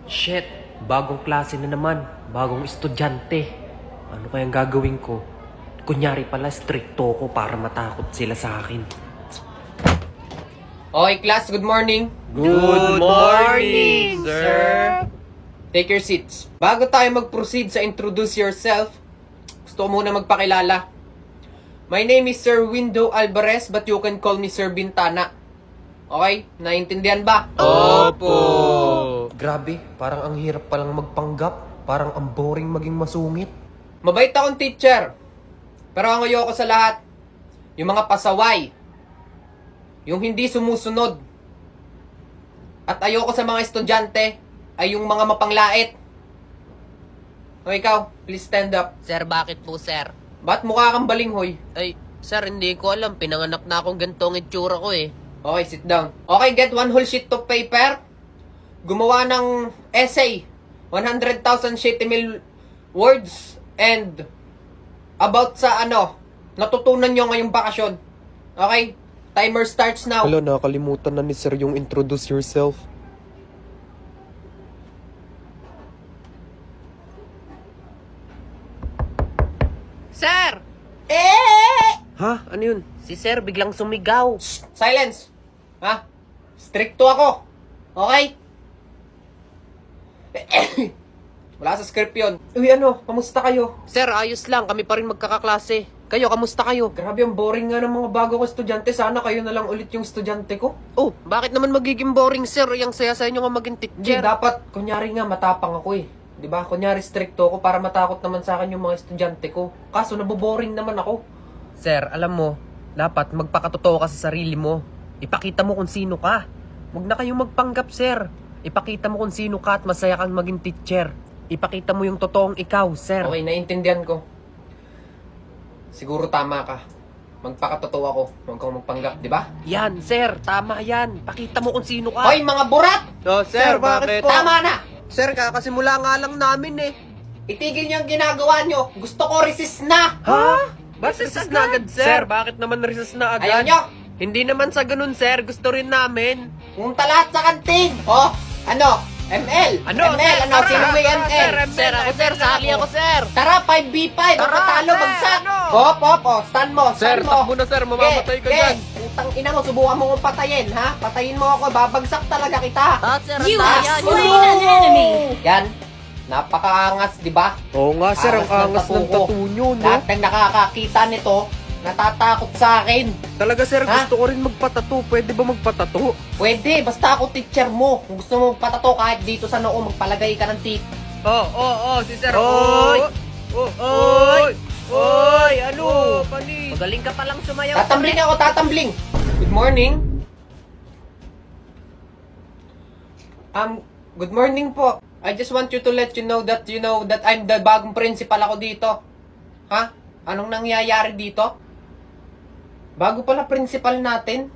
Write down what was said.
Shit, bagong klase na naman. Bagong estudyante. Ano kayang gagawin ko? Kunyari pala, stricto ko para matakot sila sa akin. Okay, class, good morning. Good morning, sir. Take your seats. Bago tayo mag-proceed sa introduce yourself, gusto ko muna magpakilala. My name is Sir Window Alvarez, but you can call me Sir Bintana. Okay? Naintindihan ba? Opo! Grabe, parang ang hirap palang magpanggap. Parang ang boring maging masungit. Mabait akong teacher. Pero ang ayoko sa lahat, yung mga pasaway. Yung hindi sumusunod. At ayoko sa mga estudyante ay yung mga mapanglait. O ikaw, please stand up. Sir, bakit po, sir? Ba't mukha kang balinghoy? Ay, sir, hindi ko alam. Pinanganak na akong gantong itsura ko eh. Okay, sit down. Okay, get one whole sheet of paper. Gumawa ng essay. 100,000 shitty words. And about sa natutunan nyo ngayong bakasyon. Okay? Timer starts now. Hala, nakalimutan na ni sir yung introduce yourself. Sir! Ha? Ano yun? Si sir biglang sumigaw. Silence. Ha? Stricto ako. Okay? Wala sa script yun. Uy, kamusta kayo? Sir, ayos lang. Kami pa rin magkakaklase. Kayo, kamusta kayo? Grabe, ang boring nga ng mga bago ko estudyante. Sana kayo na lang ulit yung estudyante ko. Oh, bakit naman magiging boring, sir? Yang saya sa inyo nga maging Hindi, teacher. dapat, kunyari nga, matapang ako eh. Diba? Kunyari, stricto ako para matakot naman sa akin yung mga estudyante ko. Kaso, naboboring naman ako. Sir, alam mo, dapat magpakatotoo ka sa sarili mo. Ipakita mo kung sino ka. Huwag na kayong magpanggap, sir. Ipakita mo kung sino ka at masaya kang maging teacher. Ipakita mo yung totoong ikaw, sir. Okay, naiintindihan ko. Siguro tama ka. Magpakatotoo ako. Huwag kang magpanggap, di ba? Yan, sir. Tama yan. Pakita mo kung sino ka. Hoy, mga burat! No, Sir, bakit po? Tama na! Sir, kakasimula nga lang namin eh. Itigil niyo ang ginagawa niyo. Gusto ko resist na! Ha? Ba't resist na agad, sir? Bakit naman resist na Ayaw niyo? Hindi naman sa ganun, sir. Gusto rin namin. Punta lahat sa kantin! Oh, ML! Ano, ML, sir? ano? Sino may Tara, ML? Sir, ako, sir. Sali ako, sir. Tara, 5v5! Ang matalo, sir, bagsak! ano? Hop, hop, oh. Stand mo, Sir, stand mo. takbo na, sir. Mamamatay ka dyan. Putang ina mo, subukan mo kong patayin, ha? Patayin mo ako, babagsak talaga kita. Sir, You ang have daya niyo. slain an enemy. Yan. Napakaangas, di ba? Oo nga sir, ang angas ng tattoo ko. tattoo nyo, no? Lahat ng nakakakita nito, natatakot sa akin. Talaga sir, Ha? gusto ko rin magpatato. Pwede ba magpatato? Pwede, basta ako teacher mo. Kung gusto mo patato kahit dito sa noo, magpalagay ka ng tip. Si sir. Oy! Oy! Ano? Panis? Magaling ka palang sumayaw. Tatambling ako, tatambling. Good morning. Good morning po. I just want you to let you know that I'm the bagong principal ako dito. Ha? Anong nangyayari dito? Bago pala principal natin.